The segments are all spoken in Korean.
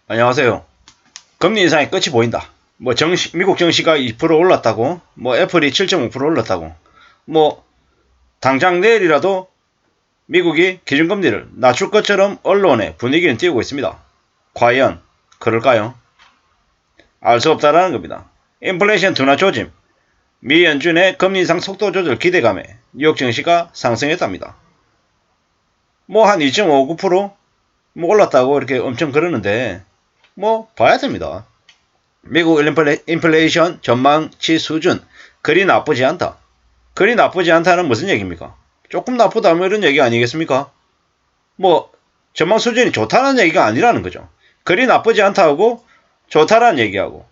안녕하세요. 금리 인상의 끝이 보인다. 미국 증시가 2% 올랐다고, 애플이 7.5% 올랐다고, 뭐, 당장 내일이라도 미국이 기준금리를 낮출 것처럼 언론의 분위기는 띄우고 있습니다. 과연, 그럴까요? 알 수 없다라는 겁니다. 인플레이션 둔화 조짐, 미 연준의 금리 인상 속도 조절 기대감에 뉴욕 증시가 상승했답니다. 한 2.59%? 올랐다고 이렇게 엄청 그러는데, 봐야 됩니다. 미국 인플레이션 전망치 수준 그리 나쁘지 않다. 그리 나쁘지 않다는 무슨 얘기입니까? 조금 나쁘다 뭐 이런 얘기 아니겠습니까? 전망 수준이 좋다는 얘기가 아니라는 거죠. 그리 나쁘지 않다고 좋다라는 얘기하고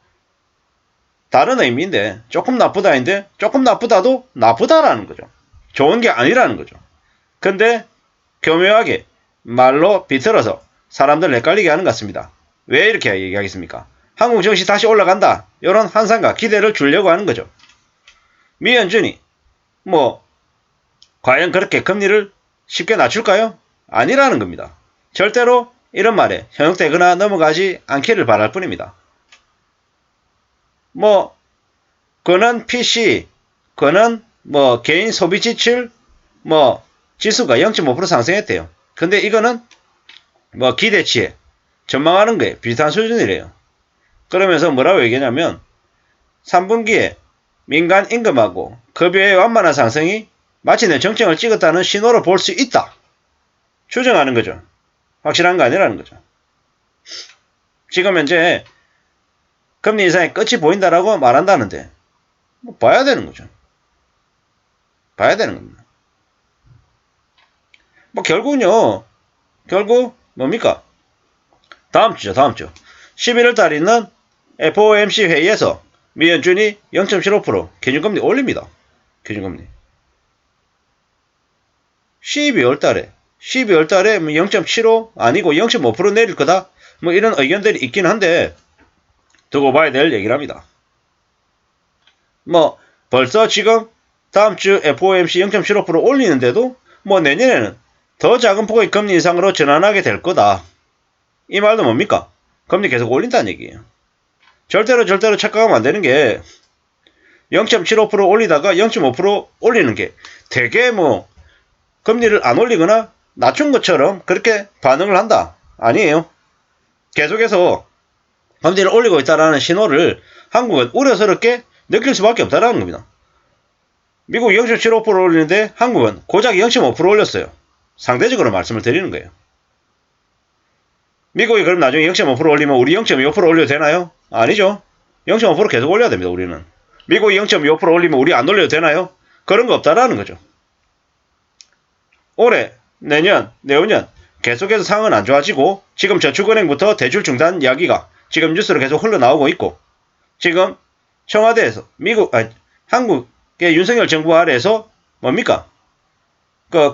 다른 의미인데 조금 나쁘다인데 조금 나쁘다도 나쁘다라는 거죠. 좋은 게 아니라는 거죠. 근데 교묘하게 말로 비틀어서 사람들 헷갈리게 하는 것 같습니다. 왜 이렇게 얘기하겠습니까? 한국 증시 다시 올라간다. 이런 환상과 기대를 주려고 하는 거죠. 미 연준이 과연 그렇게 금리를 쉽게 낮출까요? 아니라는 겁니다. 절대로 이런 말에 현혹되거나 넘어가지 않기를 바랄 뿐입니다. 그는 PC, 그는 개인 소비 지출, 지수가 0.5% 상승했대요. 근데 이거는 기대치에 전망하는 거에 비슷한 수준이래요. 그러면서 뭐라고 얘기하냐면 3분기에 민간 임금하고 급여의 완만한 상승이 마치 정점을 찍었다는 신호로 볼 수 있다. 추정하는 거죠. 확실한 거 아니라는 거죠. 지금 현재 금리 인상의 끝이 보인다라고 말한다는데 봐야 되는 거죠. 봐야 되는 겁니다. 결국 뭡니까? 다음 주 11월 달에 있는 FOMC 회의에서 미 연준이 0.75% 기준금리 올립니다. 기준금리. 12월 달에 0.75 아니고 0.5% 내릴 거다. 이런 의견들이 있긴 한데 두고 봐야 될 얘기를 합니다. 벌써 지금 다음 주 FOMC 0.75% 올리는데도 내년에는 더 작은 폭의 금리 인상으로 전환하게 될 거다. 이 말도 뭡니까? 금리 계속 올린다는 얘기예요. 절대로 착각하면 안 되는 게 0.75% 올리다가 0.5% 올리는 게 되게 금리를 안 올리거나 낮춘 것처럼 그렇게 반응을 한다. 아니에요. 계속해서 금리를 올리고 있다는 신호를 한국은 우려스럽게 느낄 수밖에 없다는 겁니다. 미국이 0.75% 올리는데 한국은 고작 0.5% 올렸어요. 상대적으로 말씀을 드리는 거예요. 미국이 그럼 나중에 0.5% 올리면 우리 0.25% 올려도 되나요? 아니죠. 0.5% 계속 올려야 됩니다. 우리는. 미국이 0.25% 올리면 우리 안 올려도 되나요? 그런 거 없다라는 거죠. 올해, 내년, 내후년 계속해서 상황은 안 좋아지고 지금 저축은행부터 대출 중단 이야기가 지금 뉴스로 계속 흘러나오고 있고 지금 청와대에서 한국의 윤석열 정부 아래에서 뭡니까?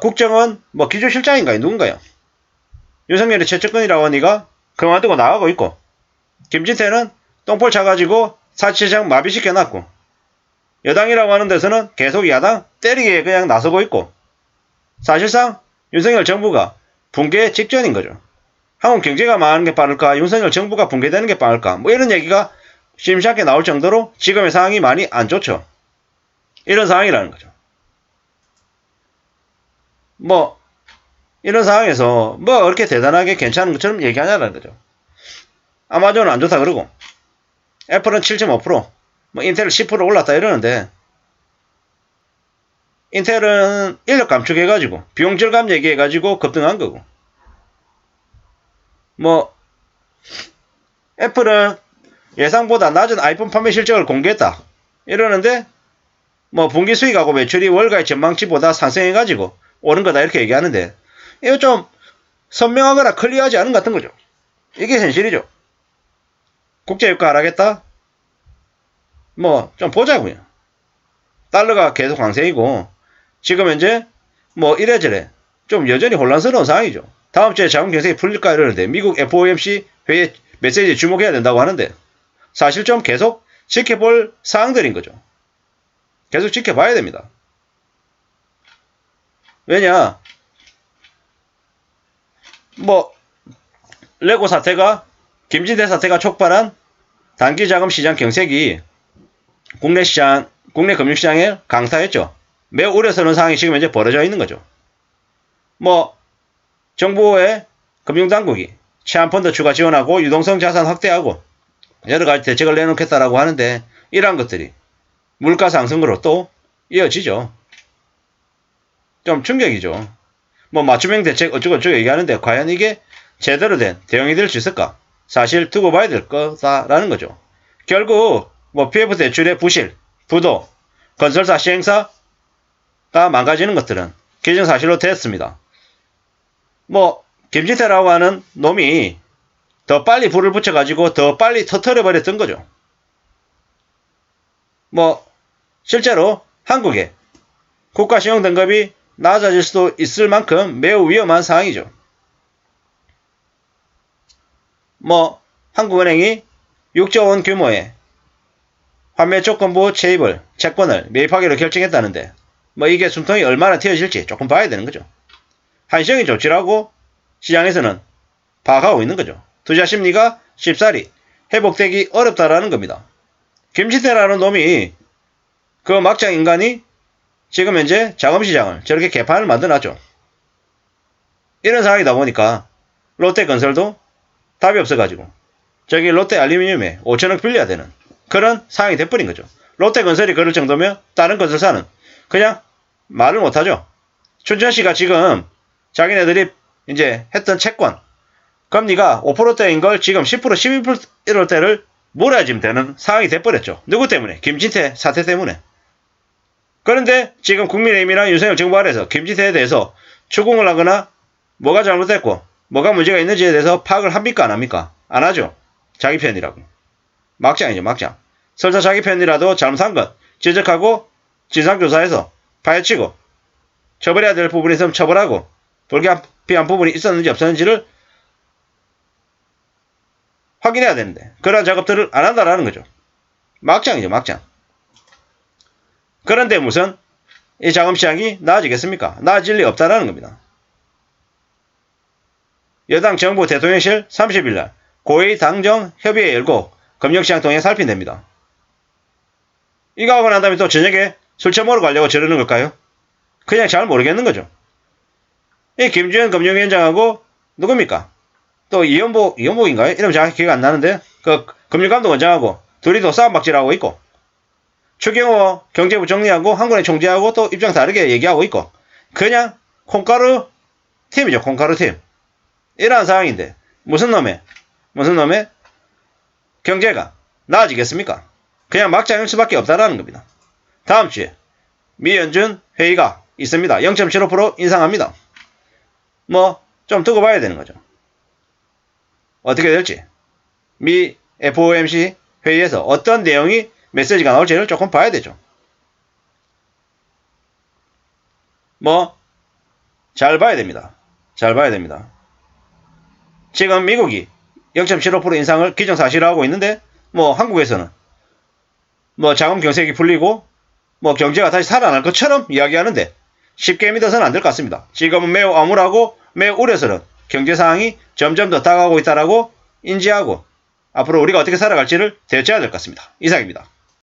국정원 기조실장인가요? 누군가요? 윤석열의 최측근이라고 하니까 그만두고 나가고 있고 김진태는 똥볼 차가지고 사실상 마비시켜놨고 여당이라고 하는 데서는 계속 야당 때리기에 그냥 나서고 있고 사실상 윤석열 정부가 붕괴 직전인 거죠. 한국 경제가 망하는 게 빠를까 윤석열 정부가 붕괴되는 게 빠를까 이런 얘기가 심심찮게 나올 정도로 지금의 상황이 많이 안 좋죠. 이런 상황이라는 거죠. 이런 상황에서 그렇게 대단하게 괜찮은 것처럼 얘기하냐는 거죠. 아마존은 안 좋다 그러고 애플은 7.5% 인텔은 10% 올랐다 이러는데 인텔은 인력 감축해가지고 비용 절감 얘기해가지고 급등한 거고 애플은 예상보다 낮은 아이폰 판매 실적을 공개했다 이러는데 분기 수익하고 매출이 월가의 전망치보다 상승해가지고 오른 거다 이렇게 얘기하는데 이거 좀 선명하거나 클리어하지 않은 것 같은 거죠. 이게 현실이죠. 국제유가 하락했다? 좀 보자고요. 달러가 계속 강세이고 지금 현재 이래저래 좀 여전히 혼란스러운 상황이죠. 다음 주에 자금 경색이 풀릴까 이러는데 미국 FOMC 회의 메시지에 주목해야 된다고 하는데 사실 좀 계속 지켜볼 사항들인 거죠. 계속 지켜봐야 됩니다. 왜냐 레고 사태가 김진태 사태가 촉발한 단기자금 시장 경색이 국내 금융시장에 강타했죠. 매우 우려스러운 상황이 지금 현재 벌어져 있는 거죠. 뭐 정부의 금융당국이 채권펀드 추가 지원하고 유동성 자산 확대하고 여러 가지 대책을 내놓겠다라고 하는데 이러한 것들이 물가 상승으로 또 이어지죠. 좀 충격이죠. 뭐 맞춤형 대책 어쩌고저쩌고 얘기하는데 과연 이게 제대로 된 대응이 될 수 있을까? 사실 두고 봐야 될 거다라는 거죠. 결국 뭐 PF 대출의 부실, 부도, 건설사 시행사가 망가지는 것들은 기정사실로 됐습니다. 뭐 김진태라고 하는 놈이 더 빨리 불을 붙여가지고 더 빨리 터트려버렸던 거죠. 뭐 실제로 한국의 국가신용등급이 낮아질 수도 있을 만큼 매우 위험한 상황이죠. 뭐 한국은행이 6조 원 규모의 환매조건부 채권을 매입하기로 결정했다는데 뭐 이게 숨통이 얼마나 튀어질지 조금 봐야 되는 거죠. 한시정이 조치라고 시장에서는 파악하고 있는 거죠. 투자 심리가 쉽사리 회복되기 어렵다라는 겁니다. 김진태라는 놈이 그 막장 인간이 지금 현재 자금시장을 저렇게 개판을 만들어놨죠. 이런 상황이다 보니까 롯데건설도 답이 없어가지고 저기 롯데알루미늄에 5천억 빌려야 되는 그런 상황이 돼버린 거죠. 롯데건설이 그럴 정도면 다른 건설사는 그냥 말을 못하죠. 춘천시가 지금 자기네들이 이제 했던 채권 금리가 5%대인 걸 지금 10% 11%대를 몰아야 지금 되는 상황이 돼버렸죠. 누구 때문에? 김진태 사태 때문에. 그런데 지금 국민의힘이나 윤석열 정부 아래에서 김진태에 대해서 추궁을 하거나 뭐가 잘못됐고 뭐가 문제가 있는지에 대해서 파악을 합니까 안 합니까? 안 하죠. 자기 편이라고. 막장이죠 막장. 설사 자기 편이라도 잘못한 것 지적하고 진상조사해서 파헤치고 처벌해야 될 부분이 있으면 처벌하고 불가피한 부분이 있었는지 없었는지를 확인해야 되는데 그러한 작업들을 안 한다라는 거죠. 막장이죠 막장. 그런데 무슨 이 자금시장이 나아지겠습니까? 나아질 리 없다라는 겁니다. 여당 정부 대통령실 30일날 고위 당정 협의회 열고 금융시장 동향 살핀답니다. 이거 하고 난 다음에 또 저녁에 술 처먹으러 가려고 저러는 걸까요? 그냥 잘 모르겠는 거죠. 이 김주현 금융위원장하고 누굽니까? 또 이현복인가요? 이름 정확히 기억 안 나는데 그 금융감독원장하고 둘이 또 싸움박질하고 있고 추경호 경제부 정리하고 한국은행 총재하고 또 입장 다르게 얘기하고 있고 그냥 콩가루 팀이죠. 콩가루 팀. 이러한 상황인데 무슨 놈의 경제가 나아지겠습니까? 그냥 막장일 수밖에 없다라는 겁니다. 다음 주에 미연준 회의가 있습니다. 0.75% 인상합니다. 뭐 좀 두고 봐야 되는 거죠. 어떻게 될지 미 FOMC 회의에서 어떤 내용이 메시지가 나올지를 조금 봐야 되죠. 뭐 잘 봐야 됩니다. 잘 봐야 됩니다. 지금 미국이 0.75% 인상을 기정사실화 하고 있는데 뭐 한국에서는 뭐 자금 경색이 풀리고 뭐 경제가 다시 살아날 것처럼 이야기하는데 쉽게 믿어서는 안 될 것 같습니다. 지금은 매우 암울하고 매우 우려스러운 경제 상황이 점점 더 다가오고 있다라고 인지하고 앞으로 우리가 어떻게 살아갈지를 대처해야 될 것 같습니다. 이상입니다.